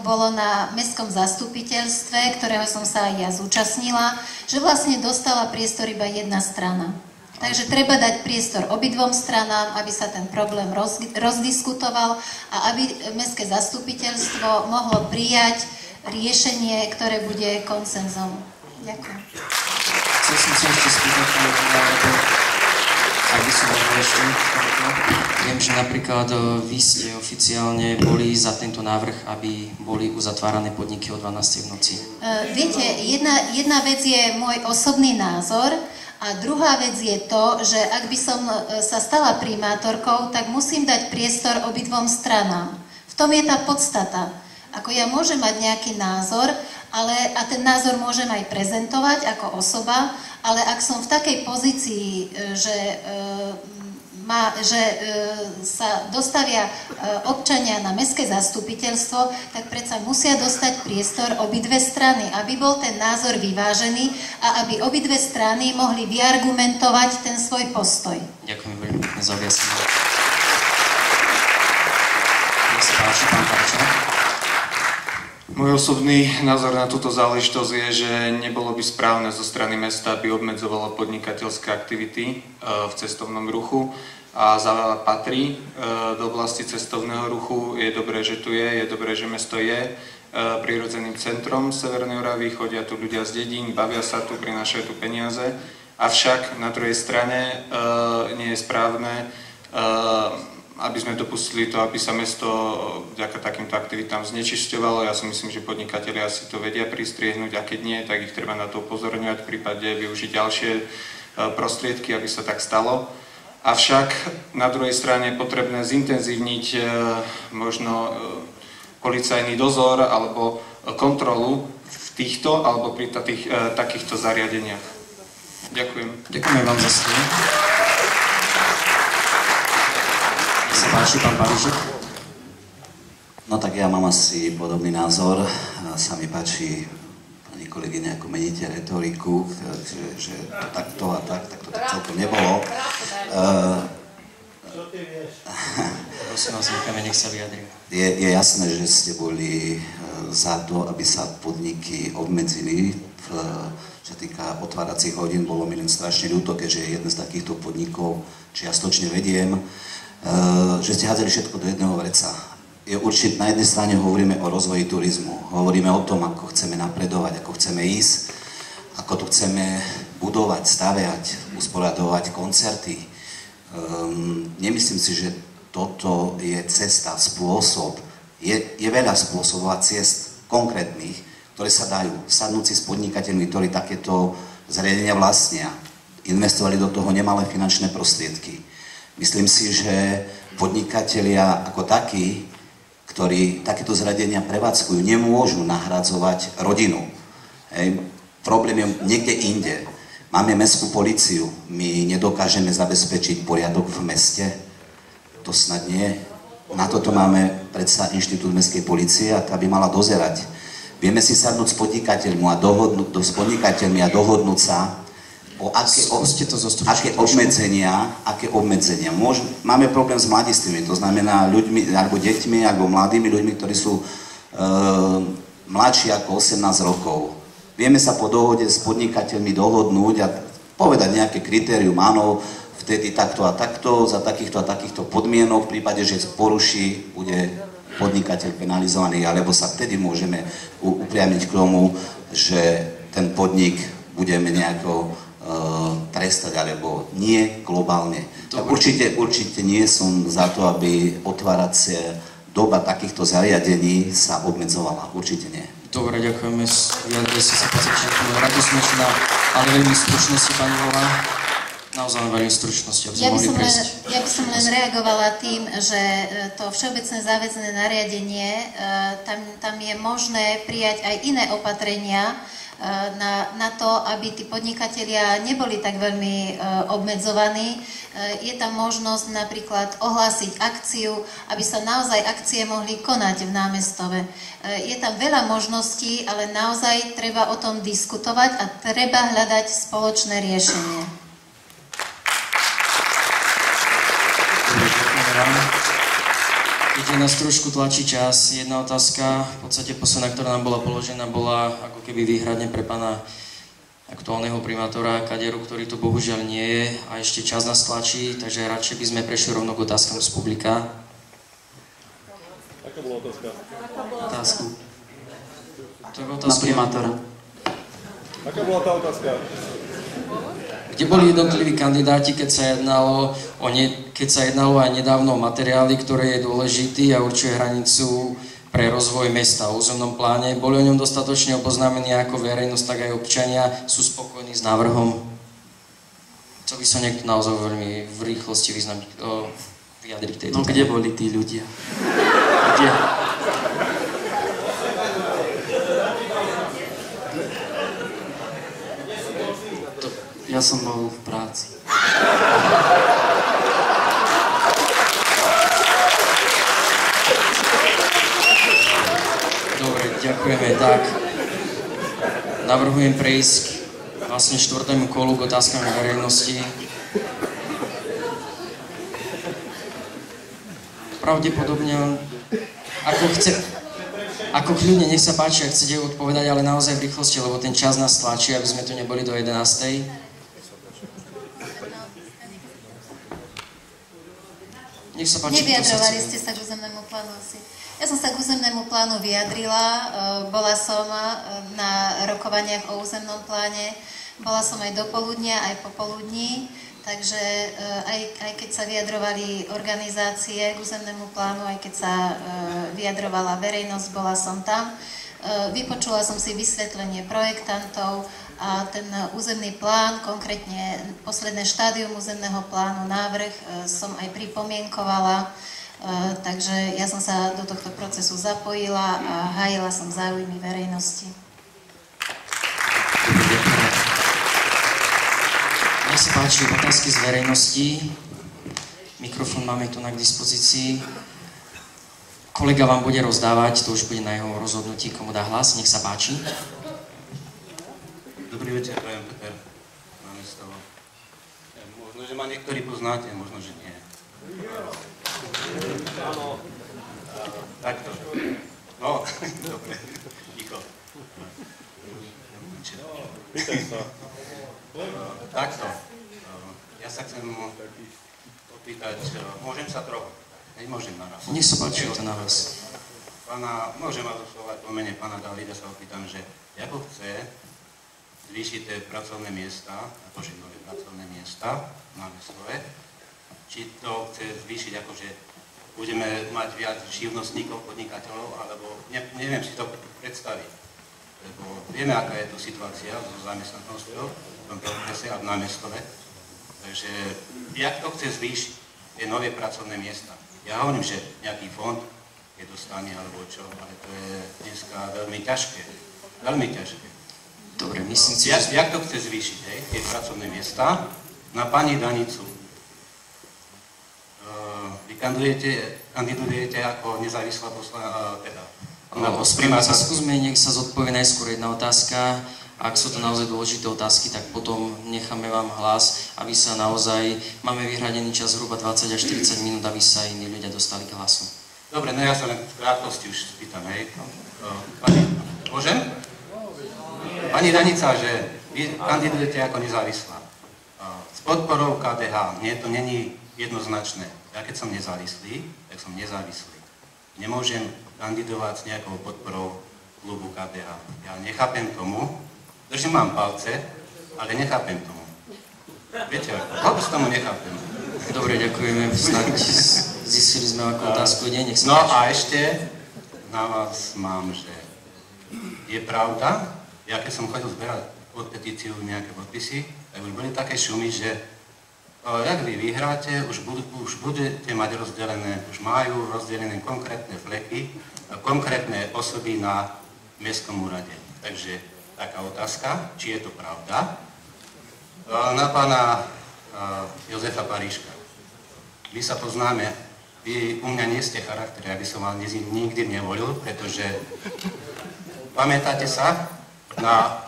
bolo na mestskom zastupiteľstve, ktorého som sa aj ja zúčastnila, že vlastne dostala priestor iba jedna strana. Takže treba dať priestor obidvom stranám, aby sa ten problém rozdiskutoval a aby mestské zastupiteľstvo mohlo prijať riešenie, ktoré bude konsenzom. Ďakujem. Chcel som sa ešte spýtať, aby som ešte. Viem, že napríklad vy ste oficiálne boli za tento návrh, aby boli uzatvárané podniky o 12 v noci. Viete, jedna vec je môj osobný názor, a druhá vec je to, že ak by som sa stala primátorkou, tak musím dať priestor obidvom stranám. V tom je tá podstata. Ako ja môžem mať nejaký názor, a ten názor môžem aj prezentovať ako osoba, ale ak som v takej pozícii, že sa dostavia občania na mestské zastupiteľstvo, tak predsa musia dostať priestor obidve strany, aby bol ten názor vyvážený a aby obidve strany mohli vyargumentovať ten svoj postoj. Ďakujem veľmi pekne za objasnenie. Nech sa páči, pán Parča. Môj osobný názor na túto záležitosť je, že nebolo by správne zo strany mesta, aby obmedzovalo podnikateľské aktivity v cestovnom ruchu a patrí do oblasti cestovného ruchu. Je dobré, že tu je dobré, že mesto je prirodzeným centrom Severnej Oravy, chodia tu ľudia z dedín, bavia sa tu, prinášajú tu peniaze, avšak na druhej strane nie je správne, aby sme dopustili to, aby sa mesto vďaka takýmto aktivitám znečisťovalo. Ja si myslím, že podnikatelia si to vedia pristriehnúť a keď nie, tak ich treba na to upozorňovať, v prípade využiť ďalšie prostriedky, aby sa tak stalo. Avšak na druhej strane je potrebné zintenzívniť možno policajný dozor alebo kontrolu v týchto alebo pri takýchto zariadeniach. Ďakujem. Ďakujeme vám za slovo. Nech sa páči, pán Parížek. No tak ja mám asi podobný názor. Sa mi páči, pani kolegyňa, ako meníte retoriku, že to takto a tak to tak celkom nebolo. Prosím vás, necháme, nech sa vyjadrí. Je jasné, že ste boli za to, aby sa podniky obmedzili. Čo sa týka otváracích hodín, bolo mi len strašne ľúto, keďže jeden z takýchto podnikov čiastočne vediem, že ste hádzali všetko do jedného vreca. Určite na jednej strane hovoríme o rozvoji turizmu, hovoríme o tom, ako chceme napredovať, ako chceme ísť, ako tu chceme budovať, staviať, usporiadovať koncerty. Nemyslím si, že toto je cesta, spôsob. Je veľa spôsobov a ciest konkrétnych, ktoré sa dajú. Sadnúť si s podnikateľmi, ktorí takéto zariadenia vlastnia. Investovali do toho nemalé finančné prostriedky. Myslím si, že podnikatelia ako takí, ktorí takéto zariadenia prevádzkujú, nemôžu nahradzovať rodinu. Problém je niekde inde. Máme mestskú políciu, my nedokážeme zabezpečiť poriadok v meste. To snad nie. Na toto máme predsa inštitút mestskej polície a tá by mala dozerať. Vieme si sadnúť s podnikateľmi a dohodnúť sa o aké obmedzenia. Máme problém s mladistvými, to znamená ľuďmi, alebo deťmi, alebo mladými ľuďmi, ktorí sú mladší ako 18 rokov. Vieme sa po dohode s podnikateľmi dohodnúť a povedať nejaké kritérium, áno, vtedy takto a takto, za takýchto a takýchto podmienok, v prípade, že poruší, bude podnikateľ penalizovaný, alebo sa vtedy môžeme upriamiť k tomu, že ten podnik budeme nejako trestať, alebo nie globálne. Tak určite nie som za to, aby otváracia doba takýchto zariadení sa obmedzovala. Určite nie. Dobre, ďakujeme. Vyjadrili ste sa pacične radosnečná, ale veľmi stručnosti, pani Volá. Naozaj veľmi stručnosti, aby sme mohli prejsť. Ja by som len reagovala tým, že to všeobecné záväzné nariadenie, tam je možné prijať aj iné opatrenia na to, aby tí podnikatelia neboli tak veľmi obmedzovaní. Je tam možnosť napríklad ohlásiť akciu, aby sa naozaj akcie mohli konať v námestove. Je tam veľa možností, ale naozaj treba o tom diskutovať a treba hľadať spoločné riešenie. Ide tak nás trošku tlačí čas. Jedna otázka, v podstate posledná, ktorá nám bola položená, bola ako keby výhradne pre pána aktuálneho primátora Kaderu, ktorý tu bohužiaľ nie je a ešte čas nás tlačí, takže radšej by sme prešli rovno k otázkam z publika. Aká bola otázka? Otázku. Na primátora. Aká bola tá otázka? Kde boli jednotliví kandidáti, keď sa jednalo aj nedávno o materiáli, ktoré je dôležitý a určuje hranicu pre rozvoj mesta o územnom pláne? Boli o ňom dostatočne oboznámení ako verejnosť, tak aj občania? Sú spokojní s návrhom? Chcel by sa niekto naozaj veľmi v rýchlosti vyjadriť k tejto No kde boli tí ľudia? Kde? Ja som bol v práci. Dobre, ďakujeme. Tak, navrhujem prejsť vlastne štvrtému kolu k otázkam verejnosti. Pravdepodobne, ako kľudne, nech sa páči, ak chcete odpovedať, ale naozaj v rýchlosti, lebo ten čas nás tlačí, aby sme tu neboli do 11. Nech sa páči. Nevyjadrovali ste sa k územnému plánu asi. Ja som sa k územnému plánu vyjadrila, bola som na rokovaniach o územnom pláne, bola som aj do poludnia, aj popoludní, takže aj keď sa vyjadrovali organizácie k územnému plánu, aj keď sa vyjadrovala verejnosť, bola som tam. Vypočula som si vysvetlenie projektantov a ten územný plán, konkrétne posledné štádium územného plánu, návrh som aj pripomienkovala, takže ja som sa do tohto procesu zapojila a hájila som záujmy verejnosti. Nech sa páči, otázky z verejnosti. Mikrofón máme tu k dispozícii. Kolega vám bude rozdávať, to už bude na jeho rozhodnutí, komu dá hlas. Nech sa páči. Dobrý večer, Jan Peter, námestovo. Možno, že ma niektorí poznáte, možno, že nie. Áno. Takto. No, dobre, ticho. Pýtaj sa. Takto. Ja sa chcem opýtať, môžem sa trochu? Nemôžem naraz. Nech sa páči, to na vás. Môžem vás oslovať po mene pána Davida, sa opýtam, že ako chce zvýšiť tie pracovné miesta, akože nové pracovné miesta na Veslove, či to chce zvýšiť, akože budeme mať viac živnostníkov, podnikateľov, alebo neviem si to predstaviť. Lebo vieme, aká je tu situácia so zamestnanosťou v tomto okrese a na Veslove. Takže jak to chce zvýšiť tie nové pracovné miesta? Ja hovorím, že nejaký fond je dostane alebo čo, ale to je dneska veľmi ťažké. Veľmi ťažké. Dobre, myslím si, že... Jak to chce zvýšiť, hej, tie pracovné miesta? Na pani Danicu. Vy kandidujete ako nezávislá primátor. Skúsme, nech sa zodpovie najskôr jedna otázka. Ak sú to naozaj dôležité otázky, tak potom necháme vám hlas, aby sa naozaj... Máme vyhradený čas zhruba 20 až 40 minút, aby sa iní ľudia dostali k hlasu. Dobre, no ja sa len v krátkosti už spýtam, hej. Môžem? Pani Danica, že vy kandidujete ako nezávislá. S podporou KDH, nie, to není jednoznačné. Ja keď som nezávislý, tak som nezávislý. Nemôžem kandidovať s nejakou podporou klubu KDH. Ja nechápem tomu, držím mám palce, ale nechápem tomu. Viete, vôbec tomu nechápem. Dobre, ďakujeme. Zistili sme, akú otázku ide. Nech sa no a ešte na vás mám, že je pravda, ja keď som chodil zberať pod petíciu nejaké podpisy, tak už boli také šumy, že jak vy vyhráte, už budete mať rozdelené, už majú rozdelené konkrétne fleky, konkrétne osoby na mestskom úrade. Takže taká otázka, či je to pravda. Na pána Jozefa Paríška. My sa poznáme, vy u mňa nie ste charakter, ja by som vás nikdy nevolil, pretože pamätáte sa na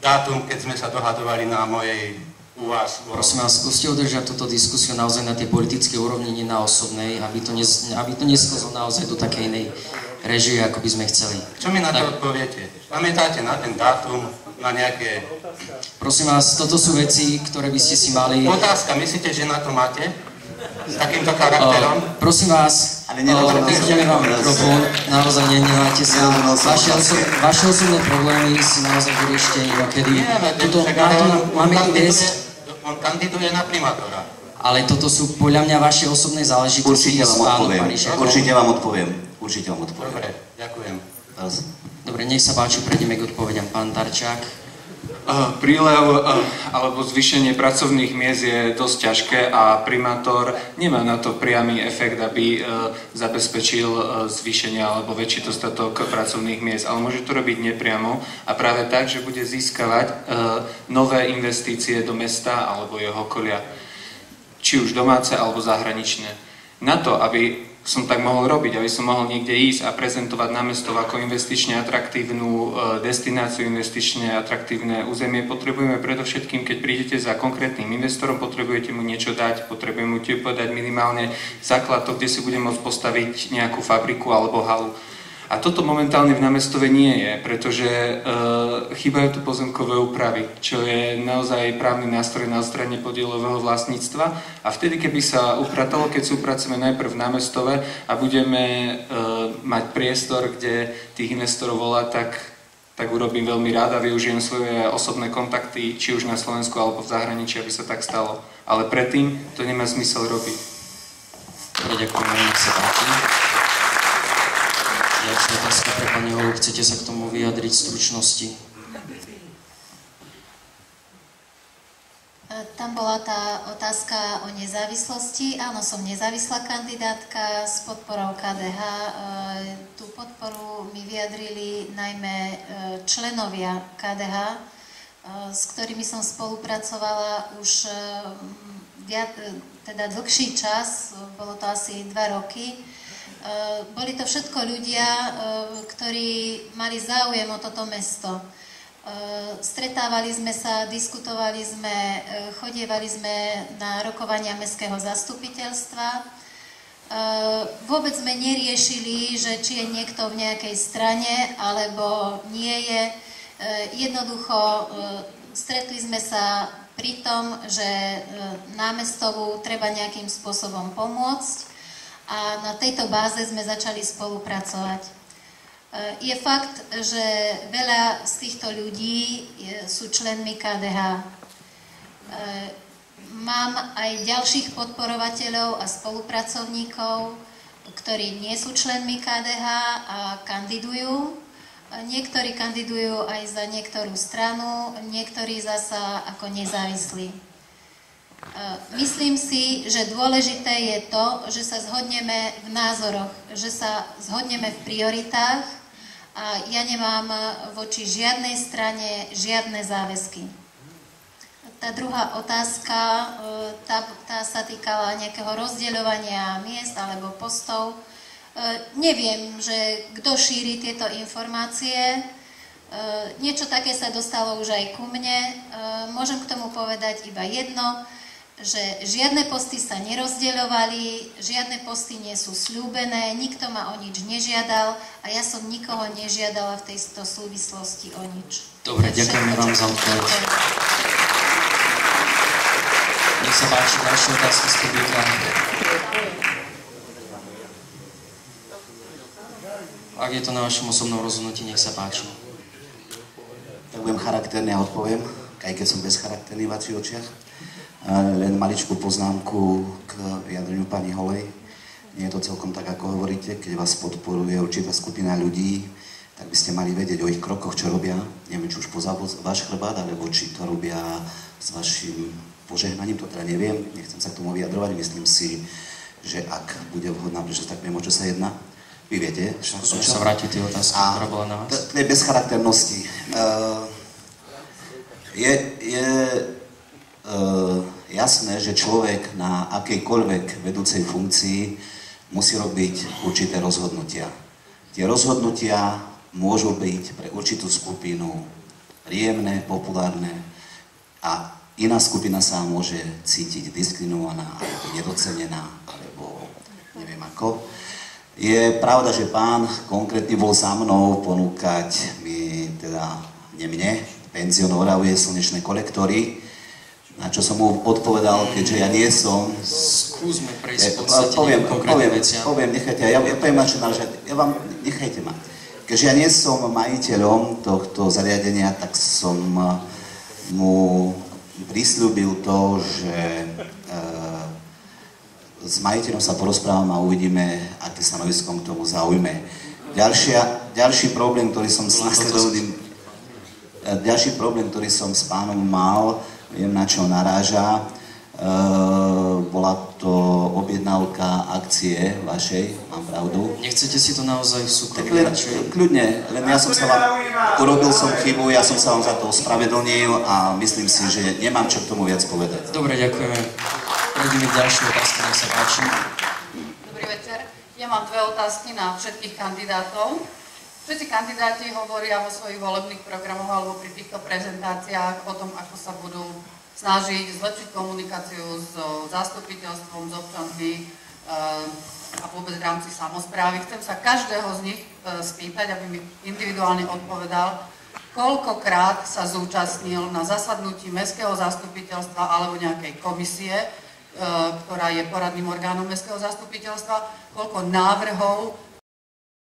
dátum, keď sme sa dohadovali na mojej u vás. Prosím vás, skúste udržať túto diskusiu naozaj na tej politickej úrovni, nie na osobnej, aby to nesklzlo naozaj do takej inej režie, ako by sme chceli. Čo mi na to odpoviete? Pamätáte na ten dátum, na nejaké... Prosím vás, toto sú veci, ktoré by ste si mali... Otázka, myslíte, že na to máte? S takýmto charakterom? Prosím vás, držíme vám mikrofón, naozaj nehnevajte sa. Vaše osobné problémy si naozaj vyriešte inokedy. Máme tu viesť... On kandiduje na primátora. Ale toto sú podľa mňa vaše osobné záležitosti. Určite vám odpoviem. Dobre, ďakujem. Dobre, nech sa páči, prejdeme k odpovediam. Pán Tarčák. Prílev alebo zvýšenie pracovných miest je dosť ťažké a primátor nemá na to priamy efekt, aby zabezpečil zvýšenie alebo väčší dostatok pracovných miest, ale môže to robiť nepriamo a práve tak, že bude získavať nové investície do mesta alebo jeho okolia, či už domáce alebo zahraničné. Na to, aby som tak mohol robiť, aby som mohol niekde ísť a prezentovať námestov ako investične atraktívnu destináciu, investične atraktívne územie, potrebujeme predovšetkým, keď prídete za konkrétnym investorom, potrebujete mu niečo dať, potrebujeme mu povedať minimálne základ, kde si bude môcť postaviť nejakú fabriku alebo halu. A toto momentálne v námestove nie je, pretože chýbajú tu pozemkové úpravy, čo je naozaj právny nástroj na odstránenie podielového vlastníctva. A vtedy, keby sa upratalo, keď si upracujeme najprv v námestove a budeme mať priestor, kde tých investorov volá, tak urobím veľmi rád a využijem svoje osobné kontakty, či už na Slovensku alebo v zahraničí, aby sa tak stalo. Ale predtým to nemá zmysel robiť. Dobre, ďakujem, nech sa páči. Ďalšia otázka pre pani Holu. Chcete sa k tomu vyjadriť v stručnosti? Tam bola tá otázka o nezávislosti. Áno, som nezávislá kandidátka s podporou KDH. Tú podporu mi vyjadrili najmä členovia KDH, s ktorými som spolupracovala už teda dlhší čas, bolo to asi 2 roky. Boli to všetko ľudia, ktorí mali záujem o toto mesto. Stretávali sme sa, diskutovali sme, chodievali sme na rokovania mestského zastupiteľstva. Vôbec sme neriešili, že či je niekto v nejakej strane, alebo nie je. Jednoducho stretli sme sa pri tom, že námestovu treba nejakým spôsobom pomôcť. A na tejto báze sme začali spolupracovať. Je fakt, že veľa z týchto ľudí sú členmi KDH. Mám aj ďalších podporovateľov a spolupracovníkov, ktorí nie sú členmi KDH a kandidujú. Niektorí kandidujú aj za niektorú stranu, niektorí zasa ako nezávislí. Myslím si, že dôležité je to, že sa zhodneme v názoroch, že sa zhodneme v prioritách a ja nemám voči žiadnej strane žiadne záväzky. Tá druhá otázka, tá sa týkala nejakého rozdeľovania miest alebo postov. Neviem, že kto šíri tieto informácie. Niečo také sa dostalo už aj ku mne. Môžem k tomu povedať iba jedno, že žiadne posty sa nerozdeľovali, žiadne posty nie sú sľúbené, nikto ma o nič nežiadal a ja som nikoho nežiadala v tejto súvislosti o nič. Dobre, ďakujeme vám za odpoveď. Nech sa páči, ďalšie otázky z publika. Ak je to na vašom osobnom rozhodnutí, nech sa páči. Tak budem charaktérne a odpoviem, aj keď som bezcharakterný v vašich očiach. Len maličkú poznámku k vyjadreniu pani Holej. Nie je to celkom tak, ako hovoríte, keď vás podporuje určitá skupina ľudí, tak by ste mali vedieť o ich krokoch, čo robia. Neviem, či už poza váš chrbát, alebo či to robia s vašim požehnaním, to teda neviem, nechcem sa k tomu vyjadrovať. Myslím si, že ak bude vhodná príležitosť, tak viem, o čo sa jedná. Vy viete? Musím sa vrátiť tie otázky, ktorá bola na vás. To je bez charakternosti. Jasné, že človek na akejkoľvek vedúcej funkcii musí robiť určité rozhodnutia. Tie rozhodnutia môžu byť pre určitú skupinu príjemné, populárne a iná skupina sa môže cítiť diskriminovaná, alebo nedocenená, alebo neviem ako. Je pravda, že pán konkrétne bol za mnou ponúkať mi, teda nie mne, penzión Oravuje, slnečné kolektory, na čo som mu odpovedal, keďže ja nie som... Skúsme prejsť v podstate konkrétne veci. Poviem, nechajte, ja poviem, nechajte ma. Keďže ja nie som majiteľom tohto zariadenia, tak som mu prisľúbil to, že s majiteľom sa porozprávam a uvidíme, aké stanovisko k tomu zaujme. Ďalší problém, ktorý som s pánom mal, viem, na čo naráža, bola to objednávka akcie vašej, mám pravdu. Nechcete si to naozaj v súkromí radšej? Kľudne, len ja som sa vám, urobil som chybu, ja som sa vám za to ospravedlnil a myslím si, že nemám čo k tomu viac povedať. Dobre, ďakujeme. Prejdeme k ďalšej otázke, nech sa páči. Dobrý večer. Ja mám dve otázky na všetkých kandidátov. Všetci kandidáti hovoria vo svojich volebných programoch alebo pri týchto prezentáciách o tom, ako sa budú snažiť zlepšiť komunikáciu s zastupiteľstvom, s občanmi a vôbec v rámci samosprávy. Chcem sa každého z nich spýtať, aby mi individuálne odpovedal, koľkokrát sa zúčastnil na zasadnutí mestského zastupiteľstva alebo nejakej komisie, ktorá je poradným orgánom mestského zastupiteľstva, koľko návrhov